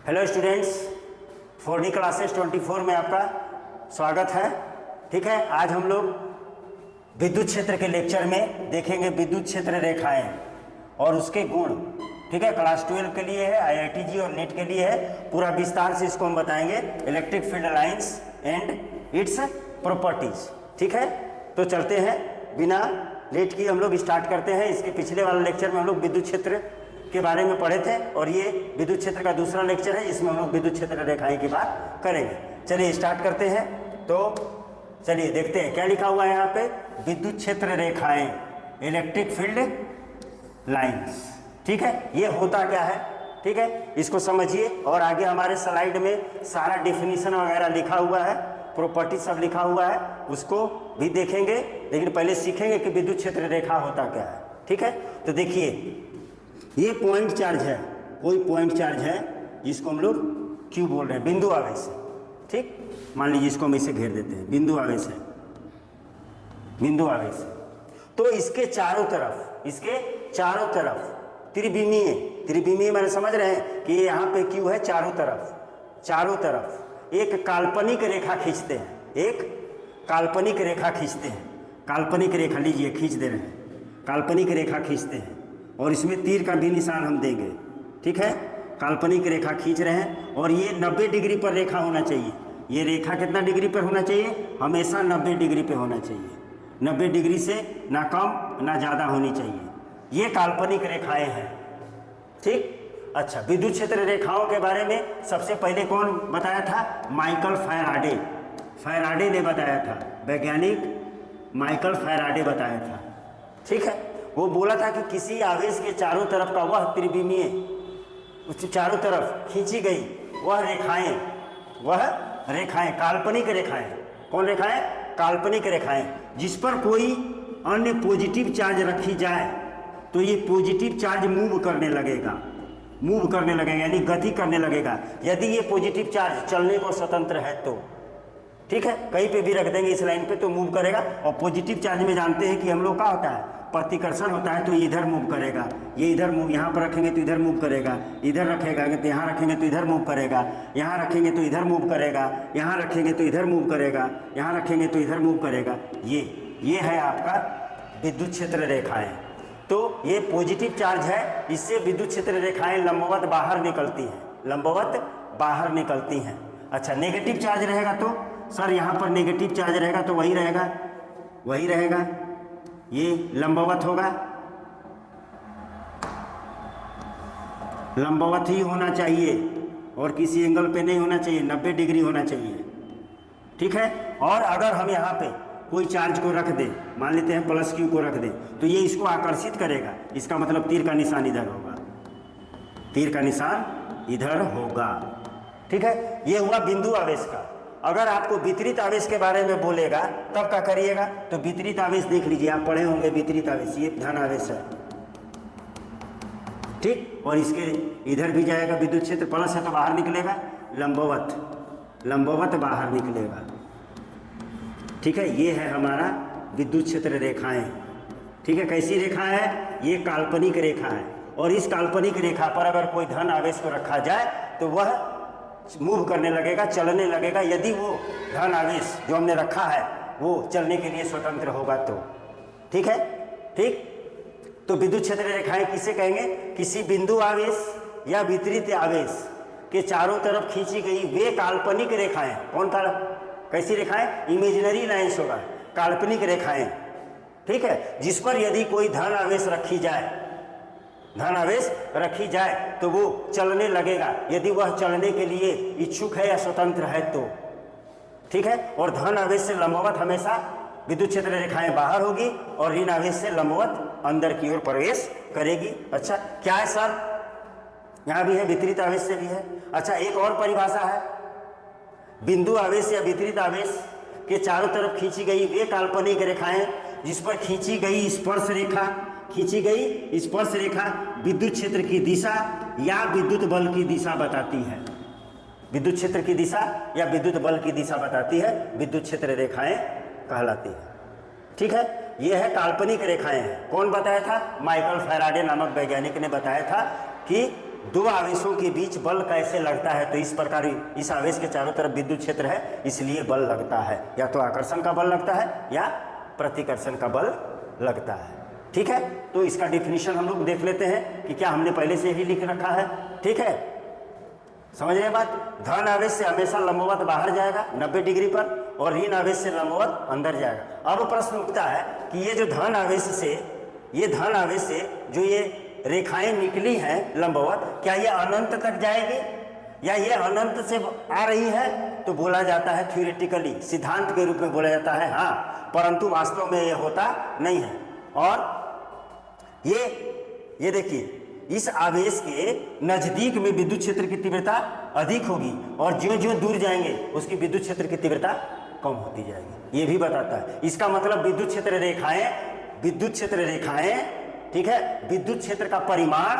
Hello students, 4D classes 24 में आपका स्वागत है। ठीक है, आज हम लोग विद्युत क्षेत्र के लेक्चर में देखेंगे विद्युत क्षेत्र रेखाएं और उसके गुण। ठीक है, क्लास 12 के लिए है, IITG और नेट के लिए है। पूरा विस्तार से इसको हम बताएंगे, electric field lines and its properties. ठीक है, तो चलते हैं, बिना लेट किए हम लोग स्टार्ट करते हैं। इसके पिछले वाले लेक्चर में हम लोग विद्युत क्षेत्र के बारे में पढ़े थे और ये विद्युत क्षेत्र का दूसरा लेक्चर है, इसमें हम लोग विद्युत क्षेत्र रेखाएं की बात करेंगे। चलिए स्टार्ट करते हैं। तो चलिए देखते हैं क्या लिखा हुआ है यहाँ पे, विद्युत क्षेत्र रेखाएं, इलेक्ट्रिक फील्ड लाइंस। ठीक है, ये होता क्या है, ठीक है, इसको समझिए। और आगे हमारे स्लाइड में सारा डिफिनीशन वगैरह लिखा हुआ है, प्रॉपर्टी सब लिखा हुआ है, उसको भी देखेंगे। लेकिन पहले सीखेंगे कि विद्युत क्षेत्र रेखा होता क्या है। ठीक है, तो देखिए ये पॉइंट चार्ज है, कोई पॉइंट चार्ज है जिसको हम लोग क्यू बोल रहे हैं, बिंदु आवेश है। ठीक, मान लीजिए इसको हम इसे घेर देते हैं, बिंदु आवेश है, बिंदु आवेश है। तो इसके चारों तरफ त्रिविमीय मैंने समझ रहे हैं कि यहाँ पे क्यू है, चारों तरफ एक काल्पनिक रेखा खींचते हैं, एक काल्पनिक रेखा खींचते हैं। काल्पनिक रेखा लीजिए, खींच दे रहे हैं, काल्पनिक रेखा खींचते हैं और इसमें तीर का भी निशान हम देंगे। ठीक है, काल्पनिक रेखा खींच रहे हैं और ये 90 डिग्री पर रेखा होना चाहिए। ये रेखा कितना डिग्री पर होना चाहिए? हमेशा 90 डिग्री पे होना चाहिए। 90 डिग्री से ना कम ना ज़्यादा होनी चाहिए। ये काल्पनिक रेखाएं हैं। ठीक, अच्छा, विद्युत क्षेत्र रेखाओं के बारे में सबसे पहले कौन बताया था? माइकल फैराडे ने बताया था, वैज्ञानिक माइकल फैराडे बताया था। ठीक है, वो बोला था कि किसी आवेश के चारों तरफ का वह त्रिविमीय, उसके चारों तरफ खींची गई वह रेखाएं काल्पनिक रेखाएं। कौन रेखाएं? काल्पनिक रेखाएं, जिस पर कोई अन्य पॉजिटिव चार्ज रखी जाए तो ये पॉजिटिव चार्ज मूव करने लगेगा, यानी गति करने लगेगा। यदि ये पॉजिटिव चार्ज चलने को स्वतंत्र है तो, ठीक है, कहीं पे भी रख देंगे इस लाइन पे तो मूव करेगा। और पॉजिटिव चार्ज में जानते हैं कि हम लोग क्या होता है, प्रतिकर्षण होता है, तो इधर मूव करेगा। ये इधर मूव, यहाँ पर रखेंगे तो इधर मूव करेगा, इधर रखेगा तो यहाँ रखेंगे तो इधर मूव करेगा, यहाँ रखेंगे तो इधर मूव करेगा, यहाँ रखेंगे तो इधर मूव करेगा, यहाँ रखेंगे तो इधर मूव करेगा। ये है आपका विद्युत क्षेत्र रेखाएं। तो ये पॉजिटिव चार्ज है, इससे विद्युत क्षेत्र रेखाएं लंबवत बाहर निकलती हैं। अच्छा, नेगेटिव चार्ज रहेगा तो सर यहाँ पर नेगेटिव चार्ज रहेगा तो वही रहेगा, ये लंबवत होगा, लंबवत ही होना चाहिए और किसी एंगल पे नहीं होना चाहिए, 90 डिग्री होना चाहिए। ठीक है, और अगर हम यहाँ पे कोई चार्ज को रख दें, मान लेते हैं प्लस क्यू को रख दें, तो ये इसको आकर्षित करेगा। इसका मतलब तीर का निशान इधर होगा, ठीक है। ये हुआ बिंदु आवेश का। अगर आपको वितरित आवेश के बारे में बोलेगा तब क्या करिएगा? तो वितरित आवेश देख लीजिए, आप पढ़े होंगे वितरित आवेश, ये धन आवेश है। ठीक, और इसके इधर भी जाएगा विद्युत क्षेत्र, प्लस है तो बाहर निकलेगा, लंबवत बाहर निकलेगा। ठीक है, ये है हमारा विद्युत क्षेत्र रेखाएं। ठीक है, कैसी रेखा है? ये काल्पनिक रेखा है और इस काल्पनिक रेखा पर अगर कोई धन आवेश को रखा जाए तो वह मूव करने लगेगा, चलने लगेगा, यदि वो धन आवेश जो हमने रखा है वो चलने के लिए स्वतंत्र होगा तो। ठीक है, ठीक, तो विद्युत क्षेत्र रेखाएं किसे कहेंगे? किसी बिंदु आवेश या वितरित आवेश के चारों तरफ खींची गई वे काल्पनिक रेखाएं। कैसी रेखाएं? इमेजिनरी लाइंस होगा, काल्पनिक रेखाएं। ठीक है, जिस पर यदि कोई धन आवेश रखी जाए तो वो चलने लगेगा, यदि वह चलने के लिए इच्छुक है या स्वतंत्र है तो। ठीक है, और धन आवेश से लंबवत हमेशा विद्युत क्षेत्र रेखाएं बाहर होगी और ऋण आवेश से लंबवत अंदर की ओर प्रवेश करेगी। अच्छा, क्या है सर? यहाँ भी है, वितरित आवेश से भी है। अच्छा, एक और परिभाषा है, बिंदु आवेश या वितरित आवेश के चारों तरफ खींची गई वे काल्पनिक रेखाएं जिस पर खींची गई स्पर्श रेखा विद्युत क्षेत्र की दिशा या विद्युत बल की दिशा बताती है। विद्युत क्षेत्र की दिशा या विद्युत बल की दिशा बताती है, विद्युत क्षेत्र रेखाएं कहलाती है। ठीक है, ये है काल्पनिक रेखाएं हैं। कौन बताया था? माइकल फैराडे नामक वैज्ञानिक ने बताया था कि दो आवेशों के बीच बल कैसे लगता है, तो इस प्रकार इस आवेश के चारों तरफ विद्युत क्षेत्र है, इसलिए बल लगता है। या तो आकर्षण का बल लगता है या प्रतिकर्षण का बल लगता है। ठीक है, तो इसका डिफिनीशन हम लोग देख लेते हैं कि क्या हमने पहले से ही लिख रखा है। ठीक है, समझ रहे हैं बात। धन आवेश से हमेशा लंबवत बाहर जाएगा 90 डिग्री पर, और ऋण आवेश से लंबवत अंदर जाएगा। अब प्रश्न उठता है कि ये जो धन आवेश से जो ये रेखाएं निकली हैं लंबवत, क्या ये अनंत तक जाएगी या ये अनंत से आ रही है? तो बोला जाता है थ्योरेटिकली, सिद्धांत के रूप में बोला जाता है हाँ, परंतु वास्तव में ये होता नहीं है। और ये देखिए, इस आवेश के नजदीक में विद्युत क्षेत्र की तीव्रता अधिक होगी और ज्यों-ज्यों दूर जाएंगे उसकी विद्युत क्षेत्र की तीव्रता कम होती जाएगी। ये भी बताता है। इसका मतलब विद्युत क्षेत्र रेखाएं, ठीक है, विद्युत क्षेत्र का परिमाण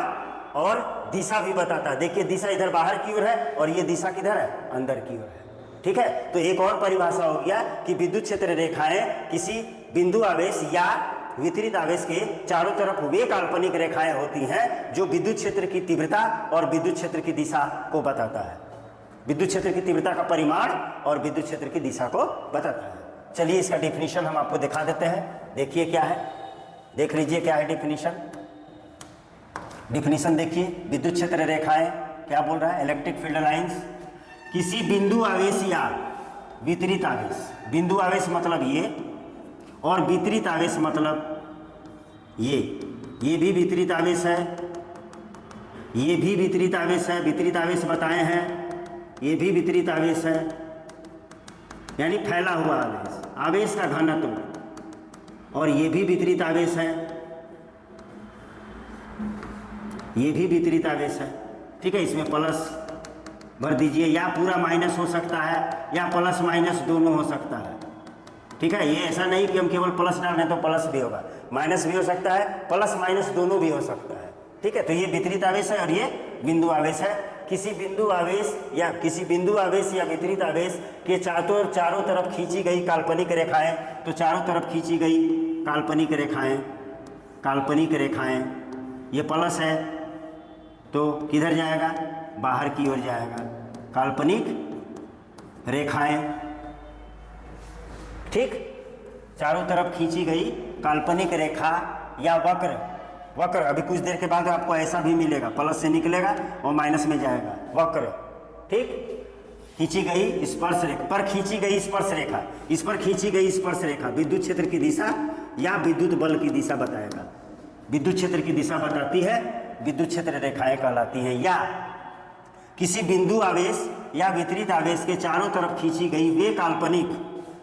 और दिशा भी बताता है। देखिए, दिशा इधर बाहर की ओर है और ये दिशा किधर है? अंदर की ओर है। ठीक है, तो एक और परिभाषा हो गया कि विद्युत क्षेत्र रेखाएं किसी बिंदु आवेश या वितरित आवेश के चारों तरफ वे काल्पनिक रेखाएं होती हैं जो विद्युत क्षेत्र की तीव्रता और विद्युत क्षेत्र की दिशा को बताता है। विद्युत क्षेत्र की तीव्रता का परिमाण और विद्युत क्षेत्र की दिशा को बताता है। चलिए इसका डिफिनीशन हम आपको दिखा देते हैं। देखिए क्या है, देख लीजिए क्या है डिफिनीशन देखिए। विद्युत क्षेत्र रेखाएं क्या बोल रहा है? इलेक्ट्रिक फील्ड लाइंस किसी बिंदु आवेश या वितरित आवेश, बिंदु आवेश मतलब ये और वितरित आवेश मतलब ये भी वितरित आवेश है, ये भी वितरित आवेश है, वितरित आवेश बताए हैं, ये भी वितरित आवेश है, यानी फैला हुआ आवेश, आवेश का घनत्व, और ये भी वितरित आवेश है, ये भी वितरित आवेश है। ठीक है, इसमें प्लस भर दीजिए, या पूरा माइनस हो सकता है या प्लस माइनस दोनों हो सकता है। ठीक है, ये ऐसा नहीं कि हम केवल प्लस डाल रहे हैं तो प्लस भी होगा, माइनस भी हो सकता है, प्लस माइनस दोनों भी हो सकता है। ठीक है, तो ये वितरित आवेश है और ये बिंदु आवेश है। किसी बिंदु आवेश या वितरित आवेश के चारों तरफ खींची गई काल्पनिक रेखाएं, तो चारों तरफ खींची गई काल्पनिक रेखाएं, ये प्लस है तो किधर जाएगा? बाहर की ओर जाएगा, काल्पनिक रेखाएं। ठीक, चारों तरफ खींची गई काल्पनिक रेखा या वक्र, अभी कुछ देर के बाद आपको ऐसा भी मिलेगा, प्लस से निकलेगा और माइनस में जाएगा, वक्र। ठीक, खींची गई स्पर्श रेखा, पर खींची गई स्पर्श रेखा, इस पर खींची गई स्पर्श रेखा विद्युत क्षेत्र की दिशा या विद्युत बल की दिशा बताएगा। विद्युत क्षेत्र की दिशा बताती है, विद्युत क्षेत्र रेखाएं कहलाती हैं। या किसी बिंदु आवेश या वितरित आवेश के चारों तरफ खींची गई वे काल्पनिक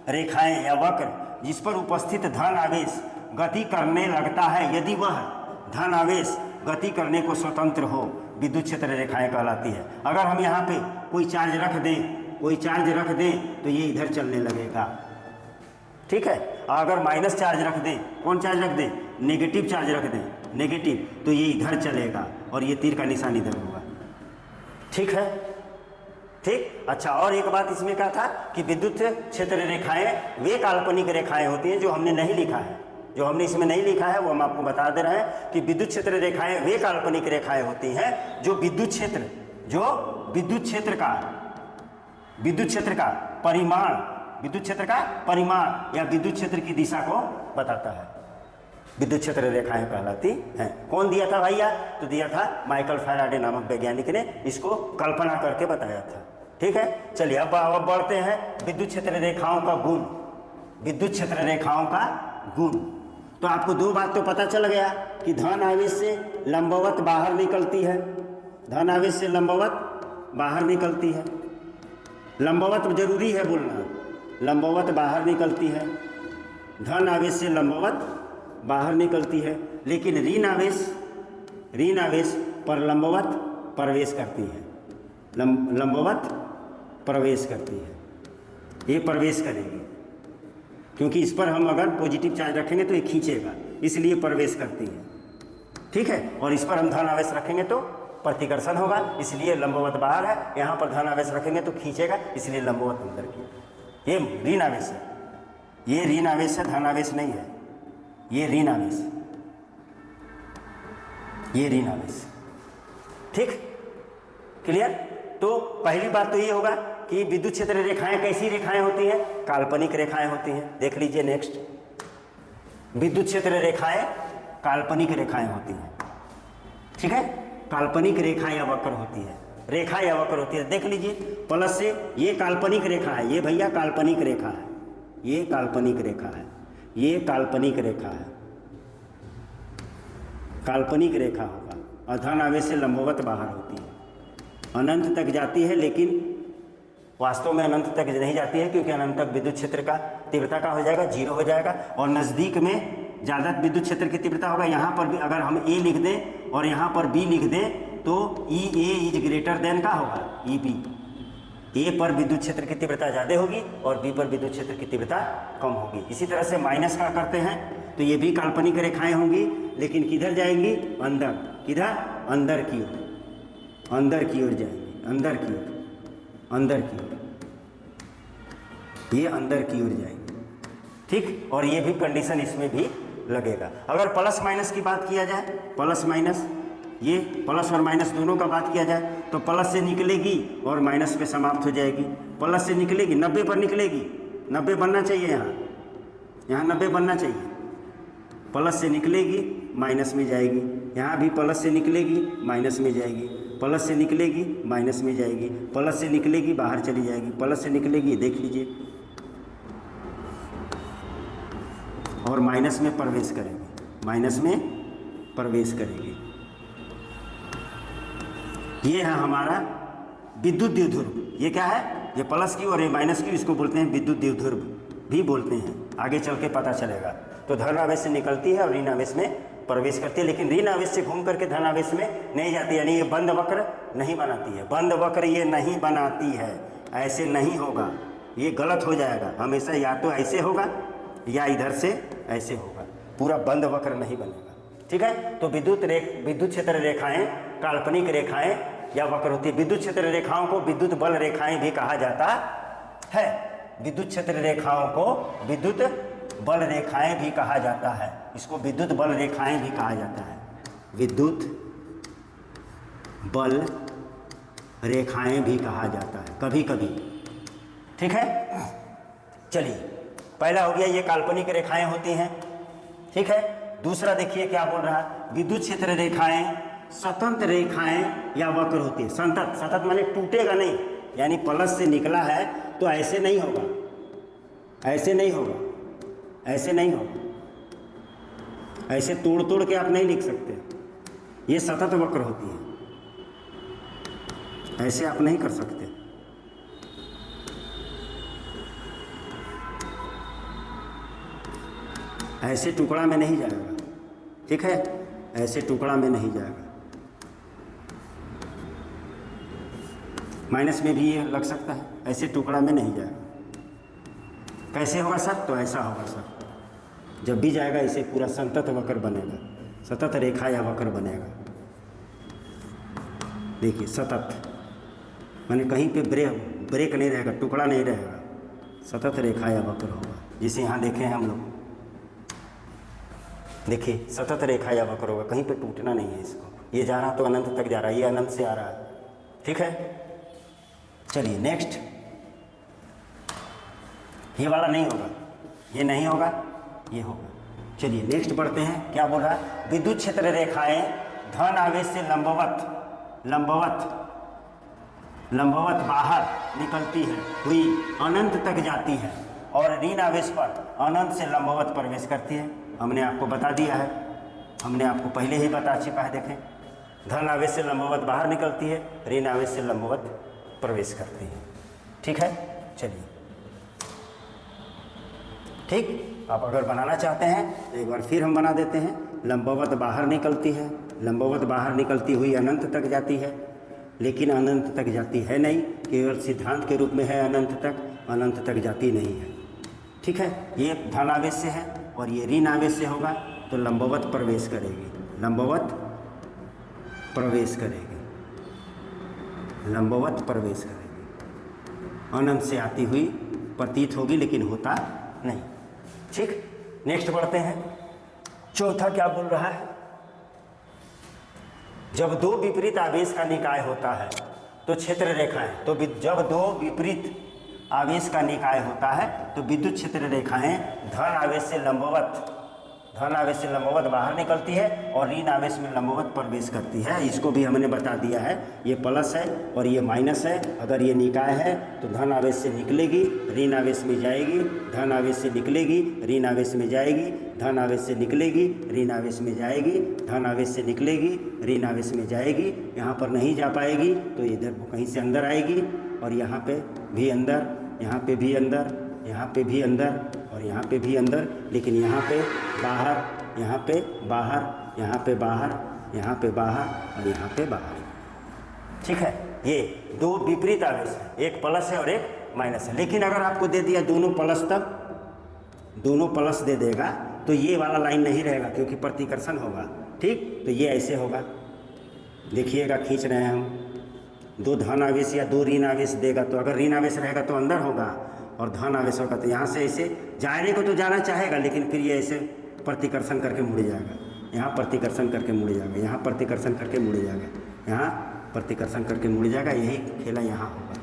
रेखाएं या वक्र जिस पर उपस्थित धन आवेश गति करने लगता है, यदि वह धन आवेश गति करने को स्वतंत्र हो, विद्युत क्षेत्र रेखाएं कहलाती है। अगर हम यहाँ पे कोई चार्ज रख दें तो ये इधर चलने लगेगा। ठीक है, अगर माइनस चार्ज रख दें, कौन चार्ज रख दें? नेगेटिव चार्ज रख दें, नेगेटिव, तो ये इधर चलेगा और ये तीर का निशान इधर होगा। ठीक है, ठीक। अच्छा, और एक बात इसमें क्या था कि विद्युत क्षेत्र रेखाएं वे काल्पनिक रेखाएं होती हैं जो हमने नहीं लिखा है, जो हमने इसमें नहीं लिखा है वो हम आपको बता दे रहे हैं कि विद्युत क्षेत्र रेखाएं वे काल्पनिक रेखाएं होती हैं जो विद्युत क्षेत्र का परिमाण या विद्युत क्षेत्र की दिशा को बताता है। विद्युत क्षेत्र रेखाएं कहलाती हैं। कौन दिया था भैया? तो दिया था माइकल फैराडे नामक वैज्ञानिक ने, इसको कल्पना करके बताया था। ठीक है, चलिए अब बढ़ते हैं विद्युत क्षेत्र रेखाओं का गुण। विद्युत क्षेत्र रेखाओं का गुण, तो आपको दो बात तो पता चल गया कि धन आवेश से लंबवत बाहर निकलती है, धन आवेश से लंबवत बाहर निकलती है, लंबवत जरूरी है बोलना, लंबवत बाहर निकलती है, धन आवेश से लंबवत बाहर निकलती है, लेकिन ऋण आवेश पर लंबवत प्रवेश करती है, लंबवत प्रवेश करती है, ये प्रवेश करेगी क्योंकि इस पर हम अगर पॉजिटिव चार्ज रखेंगे तो ये खींचेगा, इसलिए प्रवेश करती है। ठीक है, और इस पर हम धन आवेश रखेंगे तो प्रतिकर्षण होगा, इसलिए लंबवत बाहर है, यहाँ पर धन आवेश रखेंगे तो खींचेगा, इसलिए लंबवत अंदर की। ये ऋण आवेश है, ये ऋण आवेश है, धन आवेश नहीं है, ये ऋण आवेश, ये ऋण आवेश। ठीक। क्लियर? तो पहली बात तो ये होगा कि विद्युत क्षेत्र रेखाएं कैसी रेखाएं होती हैं? काल्पनिक रेखाएं होती हैं। देख लीजिए नेक्स्ट, विद्युत क्षेत्र रेखाएं काल्पनिक रेखाएं होती हैं, ठीक है? काल्पनिक रेखा या वक्र होती है, रेखा या वक्र होती है। देख लीजिए प्लस से, ये काल्पनिक रेखा है, ये भैया काल्पनिक रेखा है, ये काल्पनिक रेखा है, ये काल्पनिक रेखा है, काल्पनिक रेखा होगा। और धन आवेश से लंबवत बाहर होती है, अनंत तक जाती है, लेकिन वास्तव में अनंत तक नहीं जाती है, क्योंकि अनंत तक विद्युत क्षेत्र का तीव्रता का हो जाएगा, 0 हो जाएगा। और नज़दीक में ज़्यादा विद्युत क्षेत्र की तीव्रता होगा। यहाँ पर भी अगर हम ए लिख दें और यहाँ पर बी लिख दें तो ई ए इज ग्रेटर देन का होगा ई बी। ए पर विद्युत क्षेत्र की तीव्रता ज़्यादा होगी और बी पर विद्युत क्षेत्र की तीव्रता कम होगी। इसी तरह से माइनस का करते हैं तो ये भी काल्पनिक रेखाएं होंगी, लेकिन किधर जाएंगी? अंदर। किधर? अंदर की ओर, अंदर की ओर जाएंगी, अंदर की ओर, अंदर की ओर, ये अंदर की ओर जाएंगे, ठीक? और ये भी कंडीशन इसमें भी लगेगा। अगर प्लस माइनस की बात किया जाए, प्लस माइनस, ये प्लस और माइनस दोनों का बात किया जाए तो प्लस से निकलेगी और माइनस पे समाप्त हो जाएगी। प्लस से निकलेगी 90 पर निकलेगी, 90 बनना चाहिए, यहाँ 90 बनना चाहिए। प्लस से निकलेगी माइनस में जाएगी, यहाँ भी प्लस से निकलेगी माइनस में जाएगी, प्लस से निकलेगी माइनस में जाएगी, प्लस से निकलेगी बाहर चली जाएगी, प्लस से निकलेगी, देख लीजिए, और माइनस में प्रवेश करेगी, माइनस में प्रवेश करेगी। ये है हमारा विद्युत द्विध्रुव। ये क्या है? ये प्लस की और ये माइनस की, इसको बोलते हैं विद्युत द्विध्रुव भी बोलते हैं। आगे चल के पता चलेगा। तो धन आवेश से निकलती है और ऋण आवेश में प्रवेश करती है, लेकिन ऋण आवेश से घूम करके धन आवेश में नहीं जाती, यानी ये बंद वक्र नहीं बनाती है। बंद वक्र ये नहीं बनाती है, ऐसे नहीं होगा, ये गलत हो जाएगा। हमेशा या तो ऐसे होगा या इधर से ऐसे होगा, पूरा बंद वक्र नहीं बनेगा, ठीक है? तो विद्युत क्षेत्र रेखाएं काल्पनिक रेखाएं या वक्र होती है। विद्युत क्षेत्र रेखाओं को विद्युत बल रेखाएं भी कहा जाता है। विद्युत क्षेत्र रेखाओं को विद्युत बल रेखाएं भी कहा जाता है, इसको विद्युत बल रेखाएं भी कहा जाता है, विद्युत बल रेखाएं भी कहा जाता है कभी कभी, ठीक है? चलिए, पहला हो गया ये काल्पनिक रेखाएं होती हैं, ठीक है? दूसरा देखिए क्या बोल रहा है, विद्युत क्षेत्र रेखाएं सतत रेखाएं या वक्र होती है। सतत, सतत माने टूटेगा नहीं, यानी प्लस से निकला है तो ऐसे नहीं होगा, ऐसे नहीं होगा, ऐसे नहीं होगा, ऐसे तोड़ तोड़ के आप नहीं लिख सकते। ये सतत वक्र होती है, ऐसे आप नहीं कर सकते। ऐसे टुकड़ा में नहीं जाएगा, ठीक है? ऐसे टुकड़ा में नहीं जाएगा। माइनस में भी ये लग सकता है, ऐसे टुकड़ा में नहीं जाएगा। कैसे होगा सर? तो ऐसा होगा सर, जब भी जाएगा इसे पूरा सतत वक्र बनेगा, सतत रेखा या वक्र बनेगा। देखिए सतत माने कहीं पे ब्रेक नहीं रहेगा, टुकड़ा नहीं रहेगा, सतत रेखा या वक्र होगा। जिसे यहाँ देखे हैं हम लोग, देखिए सतत रेखा या वक्र होगा, कहीं पे टूटना नहीं है इसको। ये जा रहा तो अनंत तक जा रहा है, ये अनंत से आ रहा है, ठीक है? चलिए नेक्स्ट, ये वाला नहीं होगा, ये नहीं होगा, ये होगा। चलिए नेक्स्ट बढ़ते हैं, क्या बोल रहा है? विद्युत क्षेत्र रेखाएं धन आवेश से लंबवत बाहर निकलती है हुई अनंत तक जाती है और ऋण आवेश पर अनंत से लंबवत प्रवेश करती है। हमने आपको बता दिया है, हमने आपको पहले ही बता चुका है। देखें, धन आवेश से लंबवत बाहर निकलती है, ऋण आवेश से लंबवत प्रवेश करती है, ठीक है? चलिए ठीक, आप अगर बनाना चाहते हैं तो एक बार फिर हम बना देते हैं। लंबवत बाहर निकलती है, लंबवत बाहर निकलती हुई अनंत तक जाती है, लेकिन अनंत तक जाती है नहीं, केवल सिद्धांत के रूप में है अनंत तक, अनंत तक जाती नहीं है, ठीक है? ये धन आवेश से है और ये ऋण आवेश से होगा तो लंबवत प्रवेश करेगी, लंबवत प्रवेश करेगी, लंबवत प्रवेश करेगी, अनंत से आती हुई प्रतीत होगी लेकिन होता नहीं, ठीक? नेक्स्ट बढ़ते हैं। चौथा क्या बोल रहा है? जब दो विपरीत आवेश का निकाय होता है तो क्षेत्र रेखाएं, तो जब दो विपरीत आवेश का निकाय होता है तो विद्युत क्षेत्र रेखाएं धन आवेश से लंबवत बाहर निकलती है और ऋण आवेश में लंबवत प्रवेश करती है। इसको भी हमने बता दिया है, ये प्लस है और ये माइनस है। अगर ये निकाय है तो धन आवेश से निकलेगी, ऋण आवेश में जाएगी, धन आवेश से निकलेगी, ऋण आवेश में जाएगी, धन आवेश से निकलेगी, ऋण आवेश में जाएगी, धन आवेश से निकलेगी, ऋण आवेश में जाएगी। यहाँ पर नहीं जा पाएगी तो इधर कहीं से अंदर आएगी और यहाँ पे भी अंदर, यहाँ पे भी अंदर, यहाँ पे भी अंदर और यहाँ पे भी अंदर, लेकिन यहाँ पे बाहर, यहाँ पे बाहर, यहाँ पे बाहर, यहाँ पे बाहर और यहाँ पे बाहर। ठीक है, ये दो विपरीत आवेश है, एक प्लस है और एक माइनस है। लेकिन अगर आपको दे दिया दोनों प्लस, तब दोनों प्लस दे देगा तो ये वाला लाइन नहीं रहेगा क्योंकि प्रतिकर्षण होगा। ठीक, तो ये ऐसे होगा, देखिएगा खींच रहे हैं हम, दो धन आवेश या दो ऋण आवेश देगा तो अगर ऋण आवेश रहेगा तो अंदर होगा और धन आवेश होगा तो यहाँ से ऐसे जाने को तो जाना चाहेगा लेकिन फिर ये ऐसे प्रतिकर्षण करके मुड़ जाएगा, यहाँ प्रतिकर्षण करके मुड़ जाएगा, यहाँ प्रतिकर्षण करके मुड़ जाएगा, यहाँ प्रतिकर्षण करके मुड़ जाएगा। यही खेला यहाँ होगा,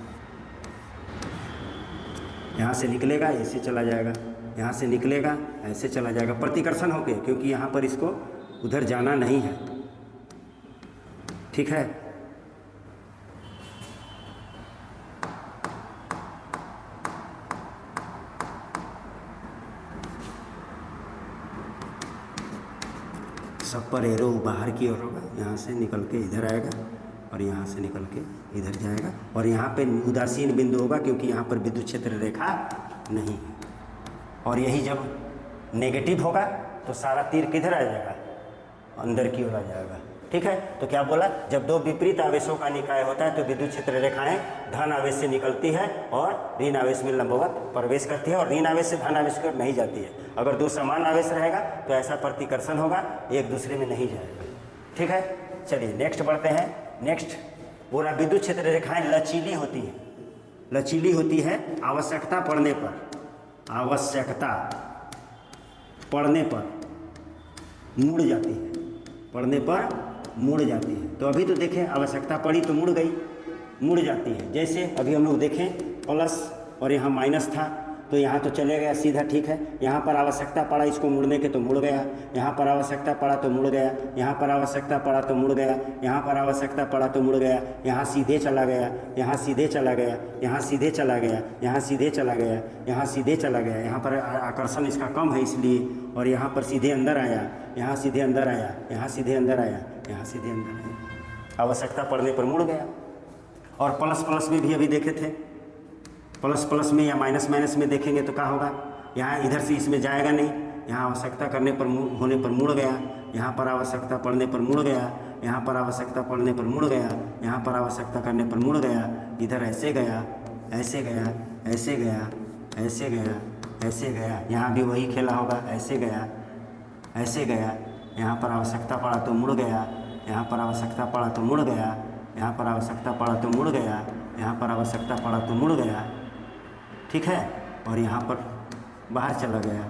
यहाँ से निकलेगा ऐसे चला जाएगा, यहाँ से निकलेगा ऐसे चला जाएगा, प्रतिकर्षण हो गया क्योंकि यहाँ पर इसको उधर जाना नहीं है। ठीक है, सब पर एरो बाहर की ओर होगा, यहाँ से निकल के इधर आएगा और यहाँ से निकल के इधर जाएगा और यहाँ पे उदासीन बिंदु होगा क्योंकि यहाँ पर विद्युत क्षेत्र रेखा नहीं है। और यही जब नेगेटिव होगा तो सारा तीर किधर आ जाएगा, अंदर की ओर आ जाएगा। ठीक है, तो क्या बोला, जब दो विपरीत आवेशों का निकाय होता है तो विद्युत क्षेत्र रेखाएं धन आवेश से निकलती है और ऋण आवेश में लंबवत प्रवेश करती है और ऋण आवेश से धन आवेश की ओर नहीं जाती है। अगर दो समान आवेश रहेगा तो ऐसा प्रतिकर्षण होगा, एक दूसरे में नहीं जाएगा। ठीक है, चलिए नेक्स्ट बढ़ते हैं। नेक्स्ट बोला विद्युत क्षेत्र रेखाएं लचीली होती हैं, लचीली होती है आवश्यकता पड़ने पर, आवश्यकता पड़ने पर मुड़ जाती है, पड़ने पर मुड़ जाती है। तो अभी तो देखें आवश्यकता पड़ी तो मुड़ गई, मुड़ जाती है। जैसे अभी हम लोग देखें प्लस और यहाँ माइनस था तो यहाँ तो चले गया सीधा। ठीक है, यहाँ पर आवश्यकता पड़ा इसको मुड़ने के तो मुड़ गया, यहाँ पर आवश्यकता पड़ा तो मुड़ गया, यहाँ पर आवश्यकता पड़ा तो मुड़ गया, यहाँ पर आवश्यकता पड़ा तो मुड़ गया, यहाँ सीधे चला गया, यहाँ सीधे चला गया, यहाँ सीधे चला गया, यहाँ सीधे चला गया, यहाँ सीधे चला गया। यहाँ पर आकर्षण इसका कम है इसलिए, और यहाँ पर सीधे अंदर आया, यहाँ सीधे अंदर आया, यहाँ सीधे अंदर आया, यहाँ सीधे अंदर आया, आवश्यकता पड़ने पर मुड़ गया। और प्लस प्लस में भी अभी देखे थे, प्लस प्लस में या माइनस माइनस में देखेंगे तो क्या होगा, यहाँ इधर से इसमें जाएगा नहीं, यहाँ आवश्यकता करने पर होने पर मुड़ गया, यहाँ पर आवश्यकता पड़ने पर मुड़ गया, यहाँ पर आवश्यकता पड़ने पर मुड़ गया, यहाँ पर आवश्यकता करने पर मुड़ गया, इधर ऐसे गया, ऐसे गया, ऐसे गया, ऐसे गया, ऐसे गया, यहाँ भी वही खेला होगा, ऐसे गया, ऐसे गया, यहाँ पर आवश्यकता पड़ा तो मुड़ गया, यहाँ पर आवश्यकता पड़ा तो मुड़ गया, यहाँ पर आवश्यकता पड़ा तो मुड़ गया, यहाँ पर आवश्यकता पड़ा तो मुड़ गया। ठीक है, और यहाँ पर बाहर चला गया।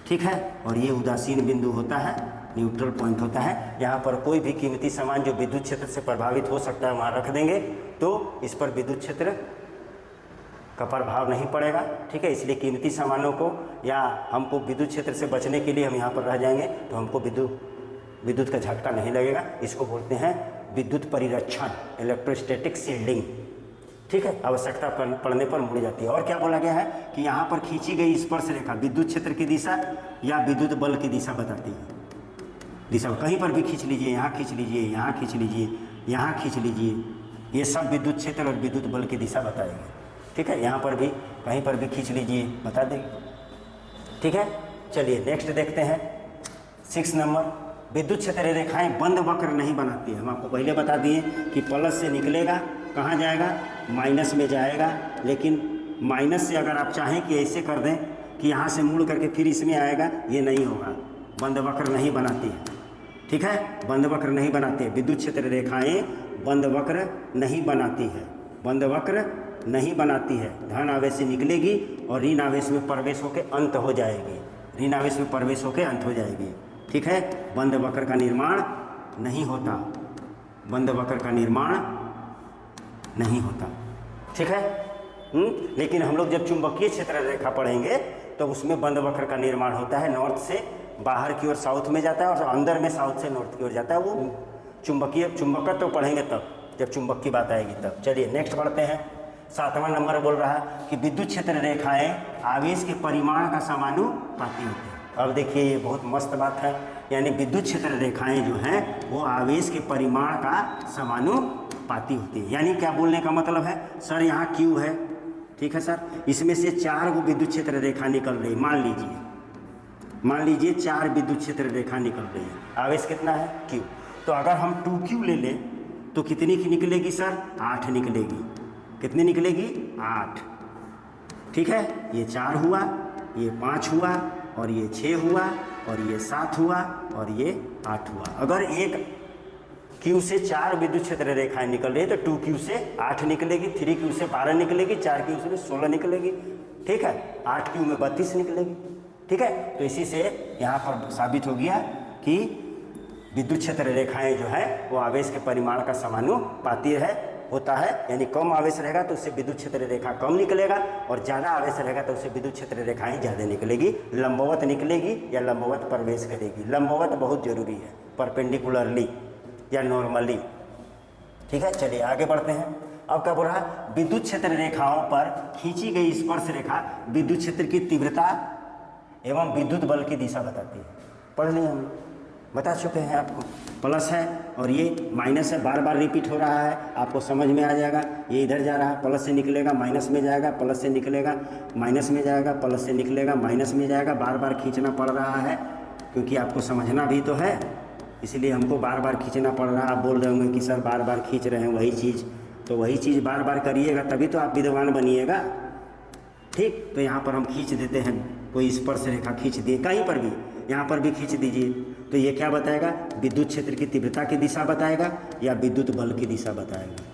ठीक है, और ये उदासीन बिंदु होता है, न्यूट्रल पॉइंट होता है। यहाँ पर कोई भी कीमती सामान जो विद्युत क्षेत्र से प्रभावित हो सकता है वहाँ रख देंगे तो इस पर विद्युत क्षेत्र का प्रभाव नहीं पड़ेगा। ठीक है, इसलिए कीमती सामानों को या हमको विद्युत क्षेत्र से बचने के लिए हम यहाँ पर रह जाएंगे तो हमको विद्युत का झटका नहीं लगेगा। इसको बोलते हैं विद्युत परिरक्षण, इलेक्ट्रोस्टैटिक शील्डिंग। ठीक है, आवश्यकता पड़ने पर मुड़ जाती है। और क्या बोला गया है कि यहाँ पर खींची गई स्पर्श रेखा विद्युत क्षेत्र की दिशा या विद्युत बल की दिशा बताती है। दिशा कहीं पर भी खींच लीजिए, यहाँ खींच लीजिए, यहाँ खींच लीजिए, यहाँ खींच लीजिए, ये सब विद्युत क्षेत्र और विद्युत बल की दिशा बताएंगे। ठीक है, यहाँ पर भी कहीं पर भी खींच लीजिए, बता देंगे। ठीक है, चलिए नेक्स्ट देखते हैं 6 नंबर। विद्युत क्षेत्र रेखाएं बंद वक्र नहीं बनाती है। हम आपको पहले बता दिए कि प्लस से निकलेगा कहाँ जाएगा, माइनस में जाएगा। लेकिन माइनस से अगर आप चाहें कि ऐसे कर दें कि यहाँ से मुड़ करके फिर इसमें आएगा, ये नहीं होगा, बंद वक्र नहीं बनाती है। ठीक है, बंद वक्र नहीं बनाते, विद्युत क्षेत्र रेखाएं बंद वक्र नहीं बनाती है, बंद वक्र नहीं बनाती है। धन आवेश से निकलेगी और ऋण आवेश में प्रवेश होकर अंत हो जाएगी, ऋण आवेश में प्रवेश होकर अंत हो जाएगी। ठीक है, बंद वक्र का निर्माण नहीं होता, बंद वक्र का निर्माण नहीं होता। ठीक है। लेकिन हम लोग जब चुंबकीय क्षेत्र रेखा पढ़ेंगे तो उसमें बंद वक्र का निर्माण होता है, नॉर्थ से बाहर की ओर साउथ में जाता है और अंदर में साउथ से नॉर्थ की ओर जाता है। वो चुंबकत्व तो पढ़ेंगे तब, जब चुंबक की बात आएगी तब। चलिए नेक्स्ट पढ़ते हैं। 7वां नंबर बोल रहा है कि विद्युत क्षेत्र रेखाएं आवेश के परिमाण का समानुपाती होती है। अब देखिए ये बहुत मस्त बात है, यानी विद्युत क्षेत्र रेखाएं जो हैं वो आवेश के परिमाण का समानुपाती होती है। यानी क्या बोलने का मतलब है सर, यहाँ Q है, ठीक है सर, इसमें से 4 गो विद्युत क्षेत्र रेखा निकल रही, मान लीजिए 4 विद्युत क्षेत्र रेखा निकल रही है, आवेश कितना है Q। तो अगर हम 2Q ले लें तो कितनी की निकलेगी सर, 8 निकलेगी। कितनी निकलेगी, 8। ठीक है, ये 4 हुआ, ये 5 हुआ, और ये 6 हुआ, और ये 7 हुआ, और ये 8 हुआ। अगर एक Q से 4 विद्युत क्षेत्र रेखाएं निकल रही है तो 2Q से 8 निकलेगी, 3Q से 12 निकलेगी, 4Q से 16 निकलेगी। ठीक है, 8Q में 32 निकलेगी। ठीक है, तो इसी से यहाँ पर साबित हो गया कि विद्युत क्षेत्र रेखाएं जो है वो आवेश के परिमाण का समानुपाती होता है। यानी कम आवेश रहेगा तो उससे विद्युत क्षेत्र रेखा कम निकलेगा, और ज़्यादा आवेश रहेगा तो उससे विद्युत क्षेत्र रेखाएं ज़्यादा निकलेगी, लंबवत निकलेगी या लंबवत प्रवेश करेगी। लंबवत बहुत जरूरी है, परपेंडिकुलरली या नॉर्मली। ठीक है, चलिए आगे बढ़ते हैं। अब क्या बोल रहा है, विद्युत क्षेत्र रेखाओं पर खींची गई स्पर्श रेखा विद्युत क्षेत्र की तीव्रता एवं विद्युत बल की दिशा बताती है। पढ़ लिए हम बता चुके हैं आपको, प्लस है और ये माइनस है, बार बार रिपीट हो रहा है, आपको समझ में आ जाएगा। ये इधर जा रहा है, प्लस से निकलेगा माइनस में जाएगा, प्लस से निकलेगा माइनस में जाएगा, प्लस से निकलेगा माइनस में जाएगा। बार बार खींचना पड़ रहा है क्योंकि आपको समझना भी तो है, इसलिए हमको बार बार खींचना पड़ रहा है। आप बोल रहे होंगे कि सर बार बार खींच रहे हैं वही चीज़, तो वही चीज़ बार बार करिएगा तभी तो आप विद्वान बनिएगा। ठीक, तो यहाँ पर हम खींच देते हैं, कोई स्पर्श रेखा खींच दिए, कहीं पर भी, यहाँ पर भी खींच दीजिए, तो ये क्या बताएगा, विद्युत क्षेत्र की तीव्रता की दिशा बताएगा या विद्युत बल की दिशा बताएगा।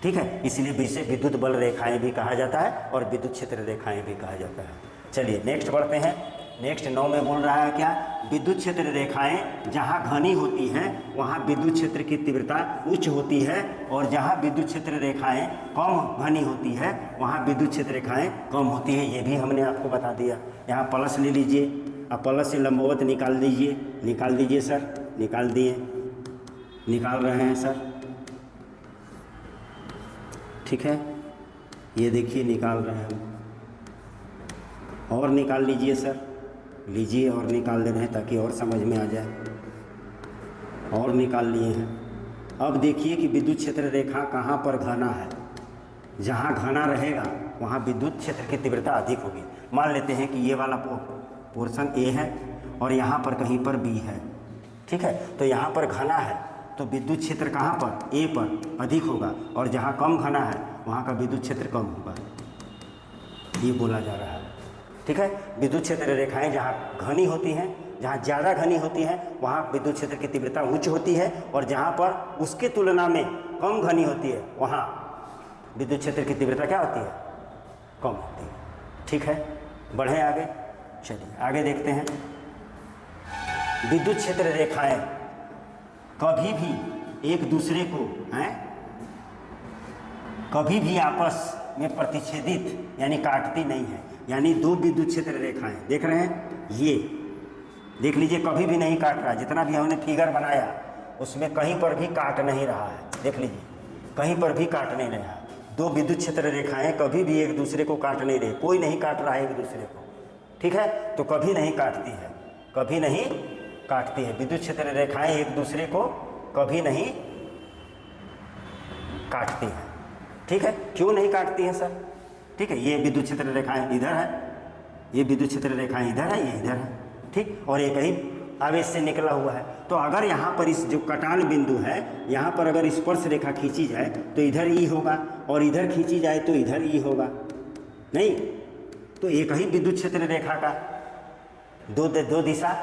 ठीक है, इसलिए इसे विद्युत बल रेखाएं भी कहा जाता है और विद्युत क्षेत्र रेखाएं भी कहा जाता है। चलिए नेक्स्ट बढ़ते हैं। नेक्स्ट 9 में बोल रहा है क्या, विद्युत क्षेत्र रेखाएं जहाँ घनी होती हैं वहाँ विद्युत क्षेत्र की तीव्रता उच्च होती है, और जहाँ विद्युत क्षेत्र रेखाएं कम घनी होती है वहाँ विद्युत क्षेत्र रेखाएं कम होती है। ये भी हमने आपको बता दिया। यहाँ प्लस ले लीजिए, अब प्लस से लंबवत निकाल दीजिए सर, निकाल दिए, निकाल रहे हैं सर। ठीक है, ये देखिए निकाल रहे हैं, और निकाल लीजिए सर, लीजिए और निकाल दे रहे हैं ताकि और समझ में आ जाए, और निकाल लिए हैं। अब देखिए कि विद्युत क्षेत्र रेखा कहाँ पर घना है, जहाँ घना रहेगा वहाँ विद्युत क्षेत्र की तीव्रता अधिक होगी। मान लेते हैं कि ये वाला पोर्शन ए है और यहाँ पर कहीं पर बी है। ठीक है, तो यहाँ पर घना है तो विद्युत क्षेत्र कहाँ पर, ए पर अधिक होगा, और जहाँ कम घना है वहाँ का विद्युत क्षेत्र कम होगा, ये बोला जा रहा है। ठीक है, विद्युत क्षेत्र रेखाएं जहाँ घनी होती हैं, जहाँ ज़्यादा घनी होती हैं वहाँ विद्युत क्षेत्र की तीव्रता उच्च होती है, और जहाँ पर उसके तुलना में कम घनी होती है वहाँ विद्युत क्षेत्र की तीव्रता क्या होती है, कम होती है। ठीक है, बढ़ें आगे। चलिए आगे देखते हैं। विद्युत क्षेत्र रेखाएं कभी भी एक दूसरे को कभी भी आपस में प्रतिच्छेदित यानी काटती नहीं है। यानी दो विद्युत क्षेत्र रेखाएं देख रहे हैं, ये देख लीजिए, कभी भी नहीं काट रहा। जितना भी हमने फिगर बनाया उसमें कहीं पर भी काट नहीं रहा है, देख लीजिए कहीं पर भी काट नहीं रहा। दो विद्युत क्षेत्र रेखाएं कभी भी एक दूसरे को काट नहीं रही, कोई नहीं काट रहा है एक दूसरे को। ठीक है, तो कभी नहीं काटती है, कभी नहीं काटती है। विद्युत क्षेत्र रेखाएं एक दूसरे को कभी नहीं काटती हैं। ठीक है, क्यों नहीं काटती हैं सर? ठीक है, ये विद्युत क्षेत्र रेखाएं इधर है, ये विद्युत क्षेत्र रेखाएं इधर है, ये इधर है। ठीक, और एक ही आवेश से निकला हुआ है। तो अगर यहाँ पर इस जो कटान बिंदु है यहाँ पर अगर स्पर्श रेखा खींची जाए तो इधर ई होगा, और इधर खींची जाए तो इधर ई होगा। नहीं, तो एक ही विद्युत क्षेत्र रेखा का दो दिशा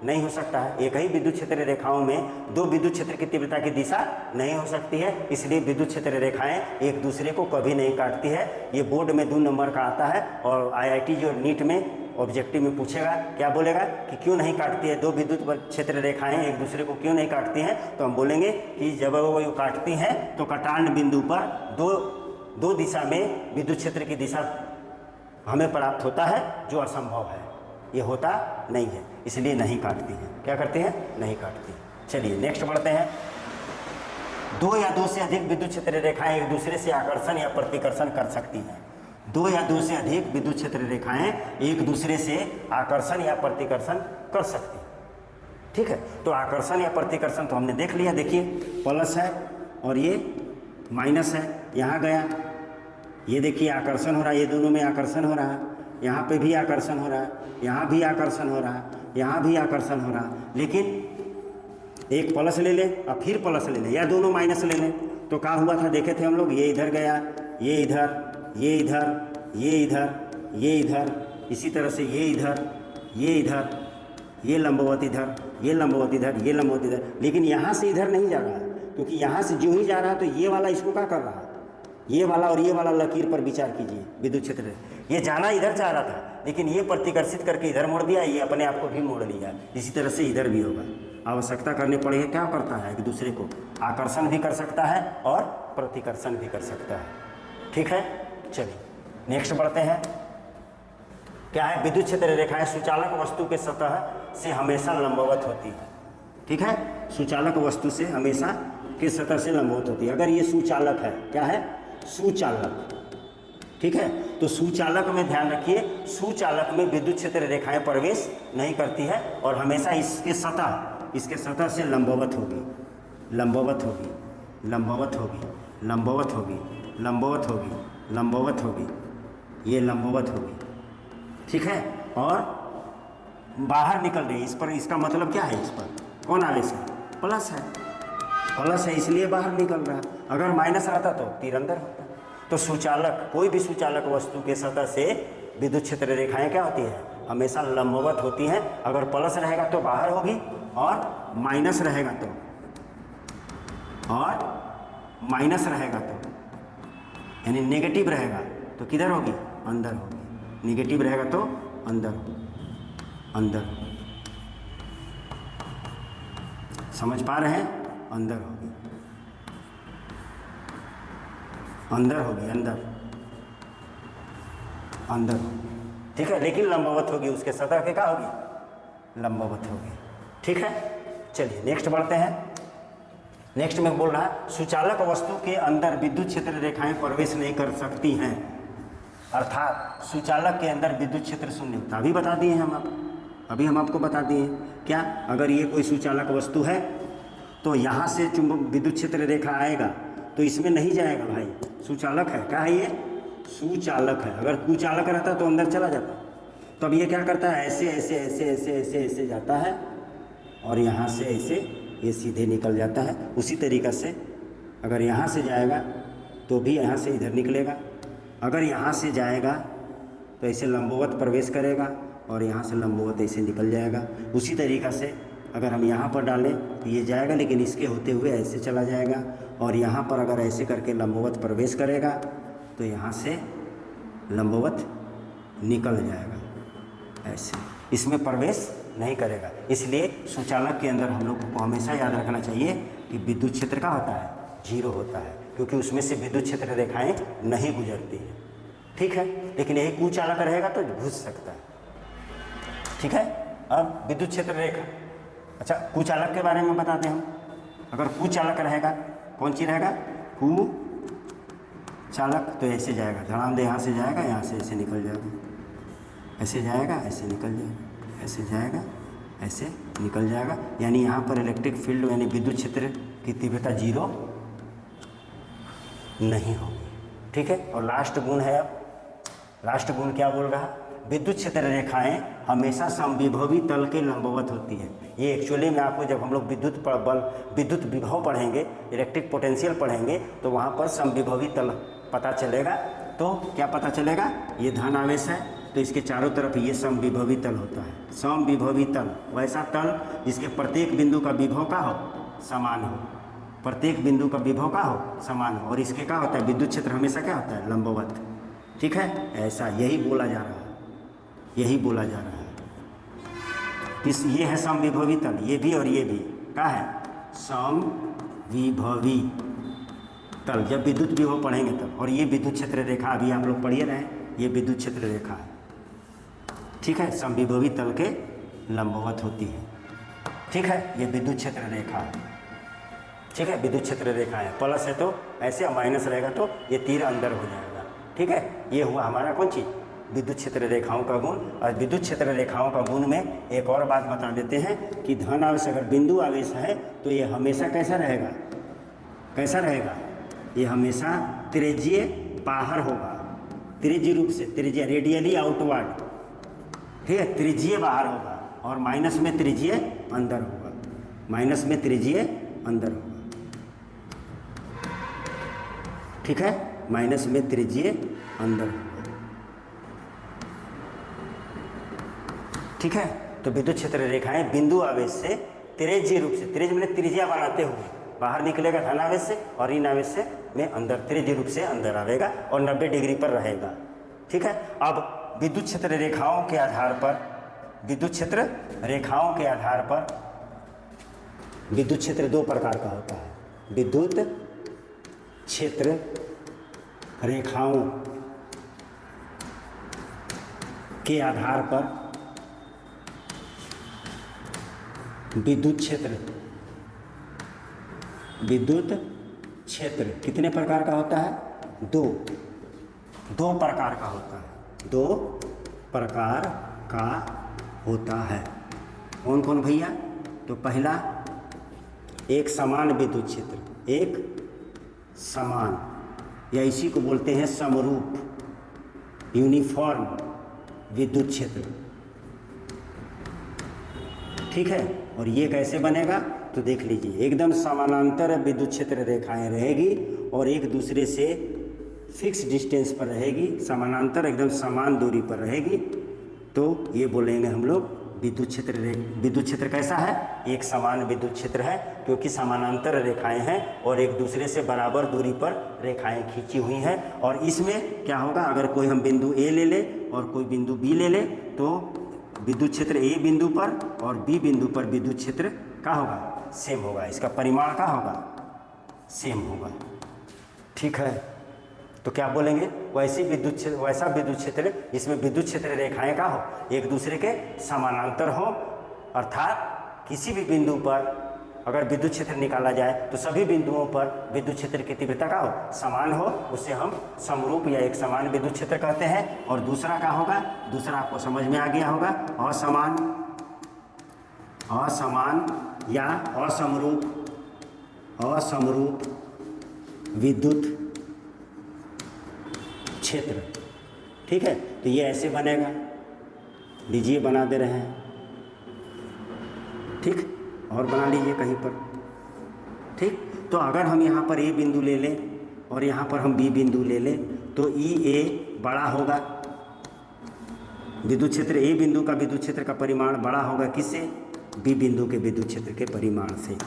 नहीं हो सकता है। एक ही विद्युत क्षेत्र रेखाओं में दो विद्युत क्षेत्र की तीव्रता की दिशा नहीं हो सकती है, इसलिए विद्युत क्षेत्र रेखाएं एक दूसरे को कभी नहीं काटती है। ये बोर्ड में 2 नंबर का आता है, और IIT जो नीट में ऑब्जेक्टिव में पूछेगा, क्या बोलेगा कि क्यों नहीं काटती है, दो विद्युत क्षेत्र रेखाएं एक दूसरे को क्यों नहीं काटती हैं, तो हम बोलेंगे कि जब वो काटती हैं तो कटांड बिंदु पर दो दिशा में विद्युत क्षेत्र की दिशा हमें प्राप्त होता है, जो असंभव है, ये होता नहीं है, इसलिए नहीं काटती हैं। क्या करते हैं? नहीं काटती। चलिए नेक्स्ट बढ़ते हैं। दो या दो से अधिक विद्युत क्षेत्र रेखाएं एक दूसरे से आकर्षण या प्रतिकर्षण कर सकती हैं। दो या दो से अधिक विद्युत क्षेत्र रेखाएं एक दूसरे से आकर्षण या प्रतिकर्षण कर सकती हैं। ठीक है, तो आकर्षण या प्रतिकर्षण तो हमने देख लिया। देखिए प्लस है और ये माइनस है, यहाँ गया, ये देखिए आकर्षण हो रहा है, ये दोनों में आकर्षण हो रहा है, यहाँ पे भी आकर्षण हो रहा है, यहाँ भी आकर्षण हो रहा है, यहाँ भी आकर्षण हो रहा है, लेकिन एक प्लस ले लें और फिर प्लस ले लें या दोनों माइनस ले लें तो क्या हुआ था, देखे थे हम लोग, ये इधर गया, ये इधर, ये इधर, ये इधर, ये इधर, इसी तरह से ये इधर, ये इधर, ये लंबवत इधर, ये लंबवत इधर, ये लंबवत इधर, लेकिन यहाँ से इधर नहीं जा रहा है, क्योंकि यहाँ से जो ही जा रहा है तो ये वाला इसको क्या कर रहा है, ये वाला और ये वाला लकीर पर विचार कीजिए। विद्युत क्षेत्र ये जाना इधर चाह रहा था, लेकिन ये प्रतिकर्षित करके इधर मोड़ दिया, ये अपने आप को भी मोड़ लिया। इसी तरह से इधर भी होगा, आवश्यकता करनी पड़ेगी, क्या करता है, एक दूसरे को आकर्षण भी कर सकता है और प्रतिकर्षण भी कर सकता है। ठीक है, चलिए नेक्स्ट बढ़ते हैं। क्या है, विद्युत क्षेत्र रेखाएं सुचालक वस्तु के सतह से हमेशा लंबवत होती है। ठीक है, सुचालक वस्तु से हमेशा किस सतह से लंबवत होती है। अगर ये सुचालक है, क्या है, सुचालक, ठीक है, तो सुचालक में ध्यान रखिए, सुचालक में विद्युत क्षेत्र रेखाएं प्रवेश नहीं करती है और हमेशा इसके सतह से लंबवत होगी, लंबवत होगी, लंबवत होगी, लंबवत होगी, लंबवत होगी, लंबवत होगी, ये लंबवत होगी। ठीक है, और बाहर निकल रही है, इस पर, इसका मतलब क्या है, इस पर कौन आवेश है, प्लस है, प्लस है, इसलिए बाहर निकल रहा है। अगर माइनस रहता तो तीर अंदर होता। तो सुचालक, कोई भी सुचालक वस्तु के सतह से विद्युत क्षेत्र रेखाएं क्या होती है, हमेशा लंबवत होती हैं। अगर प्लस रहेगा तो बाहर होगी और माइनस रहेगा तो, यानी नेगेटिव रहेगा तो किधर होगी, अंदर होगी, नेगेटिव रहेगा तो अंदर, अंदर, समझ पा रहे हैं, अंदर होगी, अंदर होगी, अंदर, अंदर होगी। ठीक है, लेकिन लंबवत होगी, उसके सतह के क्या होगी, लंबवत होगी। ठीक है, चलिए नेक्स्ट बढ़ते हैं। नेक्स्ट में बोल रहा है, सुचालक वस्तु के अंदर विद्युत क्षेत्र रेखाएं प्रवेश नहीं कर सकती हैं, अर्थात सुचालक के अंदर विद्युत क्षेत्र शून्य होता। अभी बता दिए हम अभी हम आपको बता दिए क्या, अगर ये कोई सुचालक वस्तु है तो यहाँ से चुंबक विद्युत क्षेत्र रेखा आएगा तो इसमें नहीं जाएगा भाई, सुचालक है, क्या है ये, सुचालक है। अगर कुचालक रहता तो अंदर चला जाता। तो अब ये क्या करता है, ऐसे ऐसे ऐसे ऐसे ऐसे ऐसे जाता है और यहाँ से ऐसे ये सीधे निकल जाता है। उसी तरीक़ा से अगर यहाँ से जाएगा तो भी यहाँ से इधर निकलेगा, अगर यहाँ से जाएगा तो ऐसे लंबवत प्रवेश करेगा और यहाँ से लंबवत ऐसे निकल जाएगा। उसी तरीक़ा से अगर हम यहाँ पर डालें तो ये जाएगा, लेकिन इसके होते हुए ऐसे चला जाएगा, और यहाँ पर अगर ऐसे करके लंबवत प्रवेश करेगा तो यहाँ से लंबवत निकल जाएगा, ऐसे इसमें प्रवेश नहीं करेगा। इसलिए सुचालक के अंदर हम लोग को हमेशा याद रखना चाहिए कि विद्युत क्षेत्र का होता है, जीरो होता है, क्योंकि उसमें से विद्युत क्षेत्र रेखाएं नहीं गुजरती हैं। ठीक है, लेकिन यही कुचालक रहेगा तो घुस सकता है। ठीक है, अब विद्युत क्षेत्र रेखा, अच्छा कुचालक के बारे में बताते हैं हम। अगर कुचालक रहेगा, कौन सी रहेगा, कुचालक, तो ऐसे जाएगा, धड़ाम दे, यहाँ से जाएगा, यहाँ से ऐसे निकल जाएगा, ऐसे जाएगा, ऐसे निकल जाएगा, ऐसे जाएगा, ऐसे निकल जाएगा, यानी यहाँ पर इलेक्ट्रिक फील्ड यानी विद्युत क्षेत्र की तीव्रता जीरो नहीं होगी। ठीक है, और लास्ट गुण है, अब लास्ट गुण क्या बोल रहा है, विद्युत क्षेत्र रेखाएं हमेशा समविभवी तल के लंबवत होती है। ये एक्चुअली में आपको जब हम लोग विद्युत विभव पढ़ेंगे, इलेक्ट्रिक पोटेंशियल पढ़ेंगे, तो वहाँ पर समविभवी तल पता चलेगा। तो क्या पता चलेगा, ये धन आवेश है तो इसके चारों तरफ ये समविभवी तल होता है। समविभवी तल वैसा तल जिसके प्रत्येक बिंदु का विभव का हो समान हो, प्रत्येक बिंदु का विभव का हो समान हो, और इसके क्या होता है, विद्युत क्षेत्र हमेशा क्या होता है, लंबवत। ठीक है, ऐसा यही बोला जा रहा है। यही बोला जा रहा है। ये है समविभवी तल, ये भी और ये भी क्या है, समविभवी तल। जब विद्युत विभव पढ़ेंगे तब। और ये विद्युत क्षेत्र रेखा अभी आप लोग पढ़िए रहे, ये विद्युत क्षेत्र रेखा है, ठीक है, समविभवी तल के लंबवत होती है, ठीक है। ये विद्युत क्षेत्र रेखा है, ठीक है, विद्युत क्षेत्र रेखा है। प्लस है तो ऐसे, माइनस रहेगा तो ये तीर अंदर हो जाएगा, ठीक है। ये हुआ हमारा कौन चीज़, विद्युत क्षेत्र रेखाओं का गुण। और विद्युत क्षेत्र रेखाओं का गुण में एक और बात बता देते हैं कि धन आवेश अगर बिंदु आवेश है तो ये हमेशा कैसा रहेगा, कैसा रहेगा, ये हमेशा त्रिज्यीय बाहर होगा, त्रिज्यीय रूप से, त्रिज्यीय रेडियली आउटवर्ड, ठीक है, त्रिज्यीय बाहर होगा। और माइनस में त्रिज्यीय अंदर होगा, माइनस में त्रिज्यीय अंदर होगा, ठीक है, माइनस में त्रिज्यीय अंदर होगा, ठीक है। तो विद्युत क्षेत्र रेखाएं बिंदु आवेश से त्रिज्यीय रूप से, त्रिज्य मैंने त्रिज्या बनाते हुए बाहर निकलेगा धन आवेश से, और ऋण आवेश से में अंदर, त्रिज्यीय रूप से अंदर आवेगा और 90 डिग्री पर रहेगा, ठीक है। अब विद्युत क्षेत्र रेखाओं के आधार पर, विद्युत क्षेत्र रेखाओं के आधार पर विद्युत क्षेत्र दो प्रकार का होता है। विद्युत क्षेत्र रेखाओं के आधार पर विद्युत क्षेत्र, विद्युत क्षेत्र कितने प्रकार का होता है, दो प्रकार का होता है, दो प्रकार का होता है। कौन कौन भैया, तो पहला एक समान विद्युत क्षेत्र, एक समान, या इसी को बोलते हैं समरूप, यूनिफॉर्म विद्युत क्षेत्र, ठीक है। और ये कैसे बनेगा, तो देख लीजिए, एकदम समानांतर विद्युत क्षेत्र रेखाएं रहेगी और एक दूसरे से फिक्स डिस्टेंस पर रहेगी, समानांतर एकदम समान दूरी पर रहेगी, तो ये बोलेंगे हम लोग विद्युत क्षेत्र। विद्युत क्षेत्र कैसा है, एक समान विद्युत क्षेत्र है, क्योंकि समानांतर रेखाएं हैं और एक दूसरे से बराबर दूरी पर रेखाएं खींची हुई हैं। और इसमें क्या होगा, अगर कोई हम बिंदु ए ले ले और कोई बिंदु बी ले ले, तो विद्युत क्षेत्र ए बिंदु पर और बी बिंदु पर विद्युत क्षेत्र क्या होगा, सेम होगा, इसका परिमाण क्या होगा, सेम होगा, ठीक है। तो क्या बोलेंगे, वैसा विद्युत क्षेत्र इसमें विद्युत क्षेत्र रेखाएं का हो, एक दूसरे के समानांतर हो, अर्थात किसी भी बिंदु पर अगर विद्युत क्षेत्र निकाला जाए तो सभी बिंदुओं पर विद्युत क्षेत्र की तीव्रता का हो, समान हो, उसे हम समरूप या एक समान विद्युत क्षेत्र कहते हैं। और दूसरा क्या होगा, दूसरा आपको समझ में आ गया होगा, असमान, असमान या असमरूप विद्युत क्षेत्र, ठीक है। तो ये ऐसे बनेगा, लीजिए बना दे रहे हैं, ठीक, और बना लीजिए कहीं पर, ठीक। तो अगर हम यहाँ पर ए बिंदु ले लें और यहाँ पर हम बी बिंदु ले लें, तो ई ए बड़ा होगा, विद्युत क्षेत्र ए बिंदु का विद्युत क्षेत्र का परिमाण बड़ा होगा किससे, बी बिंदु के विद्युत क्षेत्र के परिमाण से,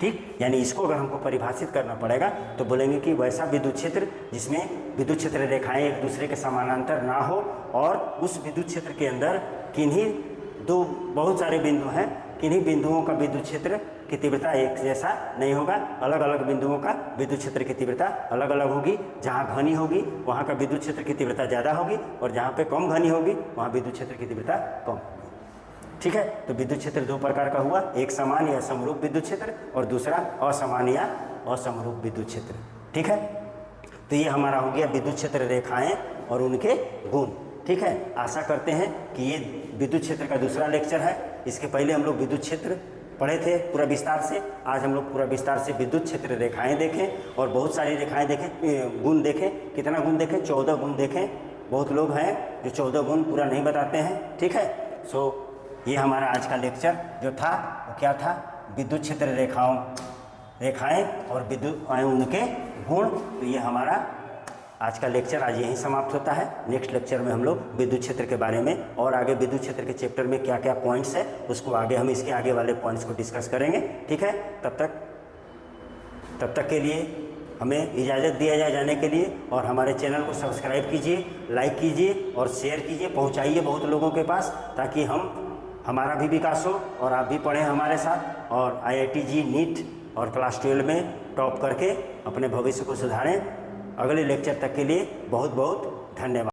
ठीक। यानी इसको अगर हमको परिभाषित करना पड़ेगा तो बोलेंगे कि वैसा विद्युत क्षेत्र जिसमें विद्युत क्षेत्र रेखाएं एक दूसरे के समानांतर ना हो, और उस विद्युत क्षेत्र के अंदर किन्हीं दो, बहुत सारे बिंदु हैं, किन्हीं बिंदुओं का विद्युत क्षेत्र की तीव्रता एक जैसा नहीं होगा, अलग अलग बिंदुओं का विद्युत क्षेत्र की तीव्रता अलग अलग होगी। जहाँ घनी होगी वहाँ का विद्युत क्षेत्र की तीव्रता ज़्यादा होगी, और जहाँ पे कम घनी होगी वहाँ विद्युत क्षेत्र की तीव्रता कम होगी, ठीक है। तो विद्युत क्षेत्र दो प्रकार का हुआ, एक समान या समरूप विद्युत क्षेत्र और दूसरा असमान या असमरूप विद्युत क्षेत्र, ठीक है। तो ये हमारा हो गया विद्युत क्षेत्र रेखाएं और उनके गुण, ठीक है। आशा करते हैं कि ये विद्युत क्षेत्र का दूसरा लेक्चर है। इसके पहले हम लोग विद्युत क्षेत्र पढ़े थे पूरा विस्तार से, आज हम लोग पूरा विस्तार से विद्युत क्षेत्र रेखाएं देखें और बहुत सारी रेखाएं देखें, गुण देखें। कितना गुण देखें, 14 गुण देखें। बहुत लोग हैं जो 14 गुण पूरा नहीं बताते हैं, ठीक है। सो ये हमारा आज का लेक्चर जो था वो क्या था, विद्युत क्षेत्र रेखाएं और विद्युत उनके गुण। तो ये हमारा आज का लेक्चर आज यहीं समाप्त होता है। नेक्स्ट लेक्चर में हम लोग विद्युत क्षेत्र के बारे में और आगे विद्युत क्षेत्र के चैप्टर में क्या क्या पॉइंट्स है उसको आगे हम इसके आगे वाले पॉइंट्स को डिस्कस करेंगे, ठीक है। तब तक के लिए हमें इजाज़त दिया जाए जाने के लिए। और हमारे चैनल को सब्सक्राइब कीजिए, लाइक कीजिए और शेयर कीजिए, पहुंचाइए बहुत लोगों के पास, ताकि हमारा भी विकास हो और आप भी पढ़ें हमारे साथ और IIT जी नीट और क्लास 12 में टॉप करके अपने भविष्य को सुधारें। अगले लेक्चर तक के लिए बहुत बहुत धन्यवाद।